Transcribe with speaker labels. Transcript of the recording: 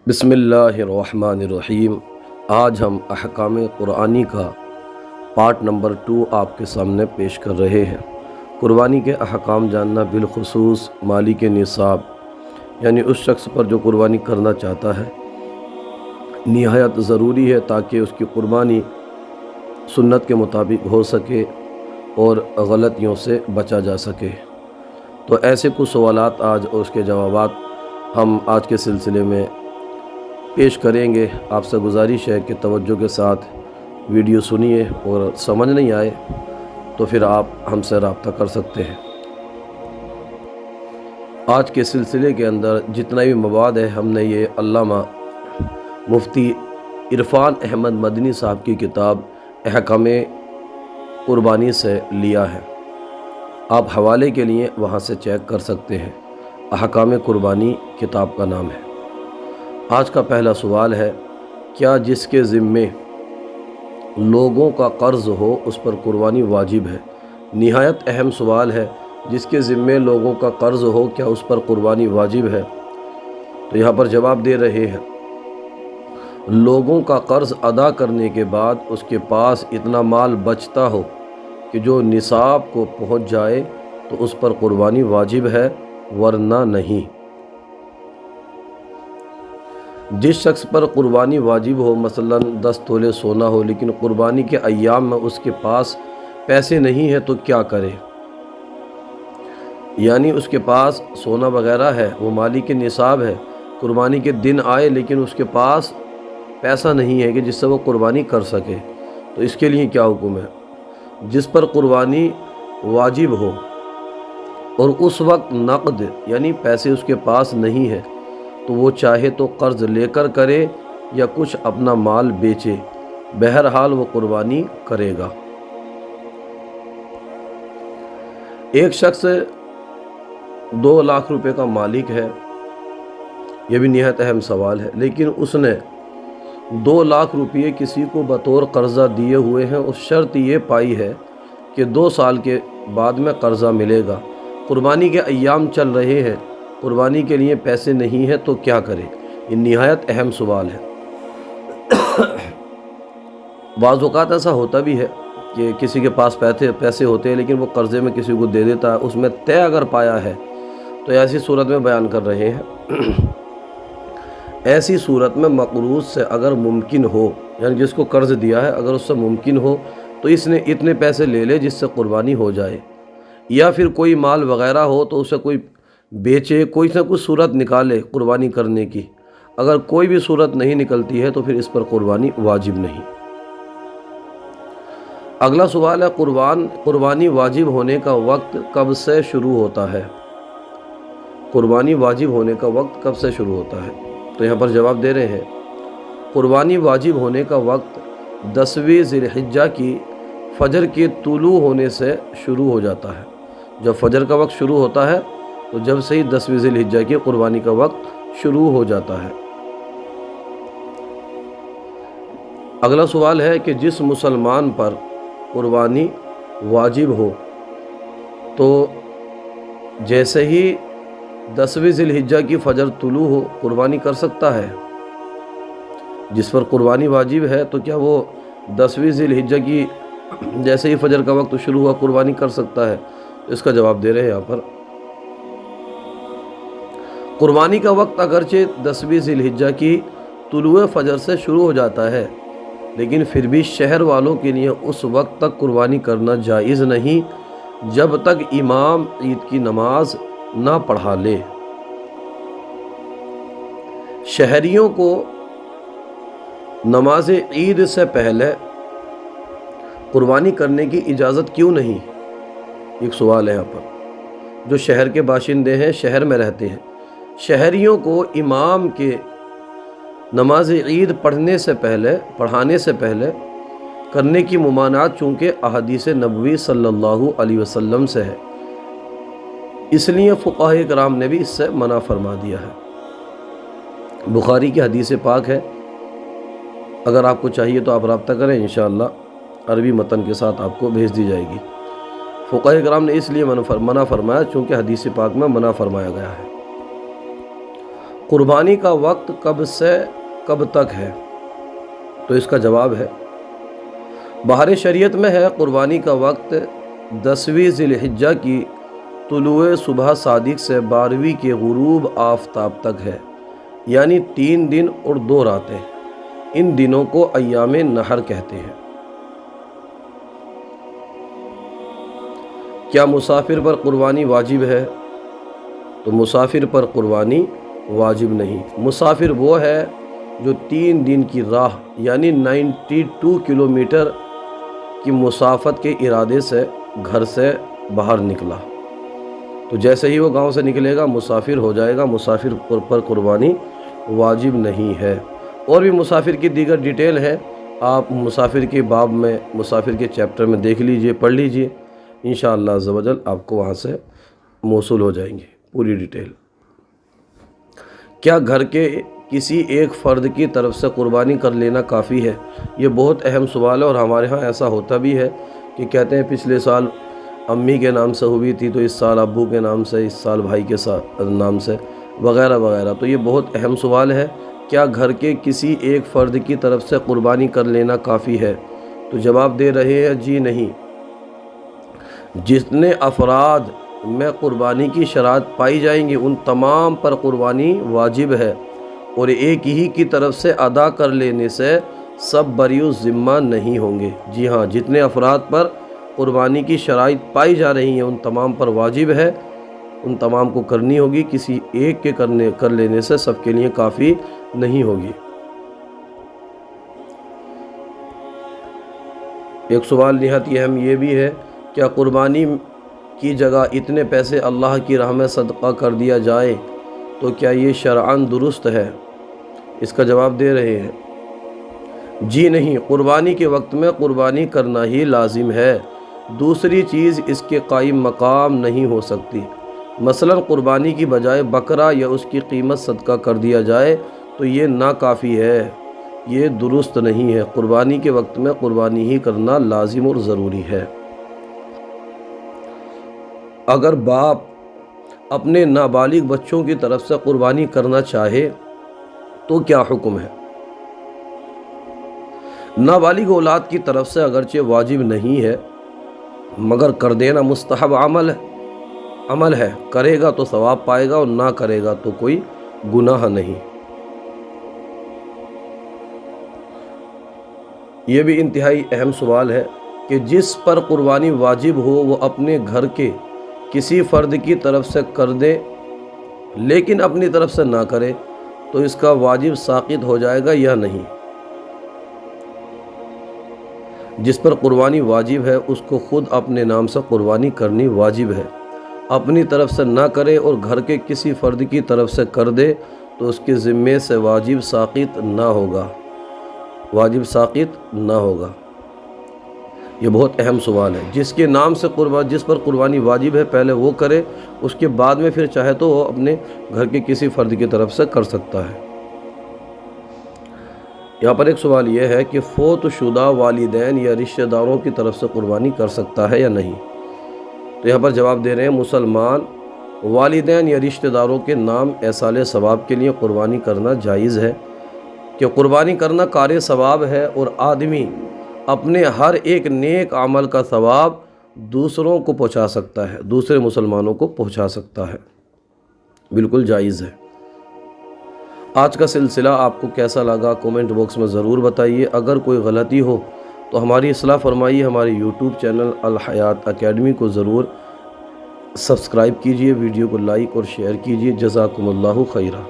Speaker 1: بسم اللہ الرحمن الرحیم۔ آج ہم احکام قرآنی کا پارٹ نمبر 2 آپ کے سامنے پیش کر رہے ہیں۔ قربانی کے احکام جاننا، بالخصوص مالک نصاب یعنی اس شخص پر جو قربانی کرنا چاہتا ہے، نہایت ضروری ہے تاکہ اس کی قربانی سنت کے مطابق ہو سکے اور غلطیوں سے بچا جا سکے۔ تو ایسے کچھ سوالات آج اور اس کے جوابات ہم آج کے سلسلے میں پیش کریں گے۔ آپ سے گزارش ہے کہ توجہ کے ساتھ ویڈیو سنیے، اور سمجھ نہیں آئے تو پھر آپ ہم سے رابطہ کر سکتے ہیں۔ آج کے سلسلے کے اندر جتنا بھی مواد ہے، ہم نے یہ علامہ مفتی عرفان احمد مدنی صاحب کی کتاب احکام قربانی سے لیا ہے۔ آپ حوالے کے لیے وہاں سے چیک کر سکتے ہیں۔ احکام قربانی کتاب کا نام ہے۔ آج کا پہلا سوال ہے، کیا جس کے ذمے لوگوں کا قرض ہو اس پر قربانی واجب ہے؟ نہایت اہم سوال ہے۔ جس کے ذمے لوگوں کا قرض ہو، کیا اس پر قربانی واجب ہے؟ تو یہاں پر جواب دے رہے ہیں، لوگوں کا قرض ادا کرنے کے بعد اس کے پاس اتنا مال بچتا ہو کہ جو نصاب کو پہنچ جائے تو اس پر قربانی واجب ہے، ورنہ نہیں۔ جس شخص پر قربانی واجب ہو، مثلا 10 تولے سونا ہو، لیکن قربانی کے ایام میں اس کے پاس پیسے نہیں ہے تو کیا کرے؟ یعنی اس کے پاس سونا وغیرہ ہے، وہ مالک نصاب ہے، قربانی کے دن آئے لیکن اس کے پاس پیسہ نہیں ہے کہ جس سے وہ قربانی کر سکے، تو اس کے لیے کیا حکم ہے؟ جس پر قربانی واجب ہو اور اس وقت نقد یعنی پیسے اس کے پاس نہیں ہے، تو وہ چاہے تو قرض لے کر کرے یا کچھ اپنا مال بیچے، بہرحال وہ قربانی کرے گا۔ ایک شخص 2 لاکھ روپے کا مالک ہے، یہ بھی نہایت اہم سوال ہے، لیکن اس نے 2 لاکھ روپے کسی کو بطور قرضہ دیے ہوئے ہیں، اور شرط یہ پائی ہے کہ 2 سال کے بعد میں قرضہ ملے گا۔ قربانی کے ایام چل رہے ہیں، قربانی کے لیے پیسے نہیں ہیں، تو کیا کرے؟ یہ نہایت اہم سوال ہے۔ بعض اوقات ایسا ہوتا بھی ہے کہ کسی کے پاس پیسے ہوتے ہیں لیکن وہ قرضے میں کسی کو دے دیتا ہے، اس میں طے اگر پایا ہے تو ایسی صورت میں بیان کر رہے ہیں، ایسی صورت میں مقروض سے اگر ممکن ہو، یعنی جس کو قرض دیا ہے اگر اس سے ممکن ہو تو اس نے اتنے پیسے لے لے جس سے قربانی ہو جائے، یا پھر کوئی مال وغیرہ ہو تو اسے کوئی بیچے، کوئی نہ کوئی صورت نکالے قربانی کرنے کی۔ اگر کوئی بھی صورت نہیں نکلتی ہے تو پھر اس پر قربانی واجب نہیں۔ اگلا سوال ہے، قربانی واجب ہونے کا وقت کب سے شروع ہوتا ہے؟ قربانی واجب ہونے کا وقت کب سے شروع ہوتا ہے؟ تو یہاں پر جواب دے رہے ہیں، قربانی واجب ہونے کا وقت 10ویں ذی الحجہ کی فجر کے طلوع ہونے سے شروع ہو جاتا ہے۔ جب فجر کا وقت شروع ہوتا ہے تو جب سے ہی 10ویں ذی الحجہ کی قربانی کا وقت شروع ہو جاتا ہے۔ اگلا سوال ہے کہ جس مسلمان پر قربانی واجب ہو تو جیسے ہی 10ویں ذی الحجہ کی فجر طلوع ہو قربانی کر سکتا ہے؟ جس پر قربانی واجب ہے تو کیا وہ 10ویں ذی الحجہ کی جیسے ہی فجر کا وقت شروع ہوا قربانی کر سکتا ہے؟ اس کا جواب دے رہے ہیں یہاں پر، قربانی کا وقت اگرچہ 10ویں ذی الحجہ کی طلوع فجر سے شروع ہو جاتا ہے، لیکن پھر بھی شہر والوں کے لیے اس وقت تک قربانی کرنا جائز نہیں جب تک امام عید کی نماز نہ پڑھا لے۔ شہریوں کو نماز عید سے پہلے قربانی کرنے کی اجازت کیوں نہیں؟ ایک سوال ہے یہاں پر۔ جو شہر کے باشندے ہیں، شہر میں رہتے ہیں، شہریوں کو امام کے نماز عید پڑھانے سے پہلے کرنے کی ممانعت چونکہ احادیث نبوی صلی اللہ علیہ وسلم سے ہے، اس لیے فقہاء کرام نے بھی اس سے منع فرما دیا ہے۔ بخاری کی حدیث پاک ہے، اگر آپ کو چاہیے تو آپ رابطہ کریں، انشاءاللہ عربی متن کے ساتھ آپ کو بھیج دی جائے گی۔ فقہاء کرام نے اس لیے منع فرمایا چونکہ حدیث پاک میں منع فرمایا گیا ہے۔ قربانی کا وقت کب سے کب تک ہے؟ تو اس کا جواب ہے، بہر شریعت میں ہے قربانی کا وقت 10ویں ذی الحجہ کی طلوع صبح صادق سے 12ویں کے غروب آفتاب تک ہے، یعنی 3 دن اور 2 راتیں۔ ان دنوں کو ایام نحر کہتے ہیں۔ کیا مسافر پر قربانی واجب ہے؟ تو مسافر پر قربانی واجب نہیں۔ مسافر وہ ہے جو 3 دن کی راہ یعنی 92 کلومیٹر کی مسافت کے ارادے سے گھر سے باہر نکلا، تو جیسے ہی وہ گاؤں سے نکلے گا مسافر ہو جائے گا، مسافر پر قربانی واجب نہیں ہے۔ اور بھی مسافر کی دیگر ڈیٹیل ہے، آپ مسافر کے باب میں، مسافر کے چیپٹر میں دیکھ لیجئے، پڑھ لیجئے، انشاءاللہ عز و جل آپ کو وہاں سے موصول ہو جائیں گے پوری ڈیٹیل۔ کیا گھر کے کسی ایک فرد کی طرف سے قربانی کر لینا کافی ہے؟ یہ بہت اہم سوال ہے، اور ہمارے ہاں ایسا ہوتا بھی ہے کہ کہتے ہیں پچھلے سال امی کے نام سے ہوئی تھی تو اس سال ابو کے نام سے، اس سال بھائی کے نام سے، وغیرہ وغیرہ۔ تو یہ بہت اہم سوال ہے، کیا گھر کے کسی ایک فرد کی طرف سے قربانی کر لینا کافی ہے؟ تو جواب دے رہے ہیں جی نہیں۔ جتنے افراد میں قربانی کی شرائط پائی جائیں گی ان تمام پر قربانی واجب ہے، اور ایک ہی کی طرف سے ادا کر لینے سے سب بری الذمہ نہیں ہوں گے۔ جی ہاں، جتنے افراد پر قربانی کی شرائط پائی جا رہی ہیں ان تمام پر واجب ہے، ان تمام کو کرنی ہوگی، کسی ایک کے کر لینے سے سب کے لیے کافی نہیں ہوگی۔ ایک سوال نہایت اہم یہ بھی ہے، کیا قربانی کی جگہ اتنے پیسے اللہ کی راہ میں صدقہ کر دیا جائے تو کیا یہ شرعاً درست ہے؟ اس کا جواب دے رہے ہیں جی نہیں، قربانی کے وقت میں قربانی کرنا ہی لازم ہے، دوسری چیز اس کے قائم مقام نہیں ہو سکتی۔ مثلا قربانی کی بجائے بکرا یا اس کی قیمت صدقہ کر دیا جائے تو یہ ناکافی ہے، یہ درست نہیں ہے۔ قربانی کے وقت میں قربانی ہی کرنا لازم اور ضروری ہے۔ اگر باپ اپنے نابالغ بچوں کی طرف سے قربانی کرنا چاہے تو کیا حکم ہے؟ نابالغ اولاد کی طرف سے اگرچہ واجب نہیں ہے مگر کر دینا مستحب عمل ہے، کرے گا تو ثواب پائے گا اور نہ کرے گا تو کوئی گناہ نہیں۔ یہ بھی انتہائی اہم سوال ہے کہ جس پر قربانی واجب ہو وہ اپنے گھر کے کسی فرد کی طرف سے کر دے لیکن اپنی طرف سے نہ کرے تو اس کا واجب ساقط ہو جائے گا یا نہیں؟ جس پر قربانی واجب ہے اس کو خود اپنے نام سے قربانی کرنی واجب ہے، اپنی طرف سے نہ کرے اور گھر کے کسی فرد کی طرف سے کر دے تو اس کے ذمے سے واجب ساقط نہ ہوگا، یہ بہت اہم سوال ہے۔ جس کے نام سے جس پر قربانی واجب ہے پہلے وہ کرے، اس کے بعد میں پھر چاہے تو وہ اپنے گھر کے کسی فرد کی طرف سے کر سکتا ہے۔ یہاں پر ایک سوال یہ ہے کہ فوت شدہ والدین یا رشتہ داروں کی طرف سے قربانی کر سکتا ہے یا نہیں؟ تو یہاں پر جواب دے رہے ہیں مسلمان والدین یا رشتہ داروں کے نام ایصال ثواب کے لیے قربانی کرنا جائز ہے، کہ قربانی کرنا کار ثواب ہے اور آدمی اپنے ہر ایک نیک عمل کا ثواب دوسروں کو پہنچا سکتا ہے، دوسرے مسلمانوں کو پہنچا سکتا ہے، بالکل جائز ہے۔ آج کا سلسلہ آپ کو کیسا لگا کومنٹ باکس میں ضرور بتائیے، اگر کوئی غلطی ہو تو ہماری اصلاح فرمائیے۔ ہمارے یوٹیوب چینل الحیات اکیڈمی کو ضرور سبسکرائب کیجیے، ویڈیو کو لائک اور شیئر کیجیے۔ جزاکم اللہ خیرہ۔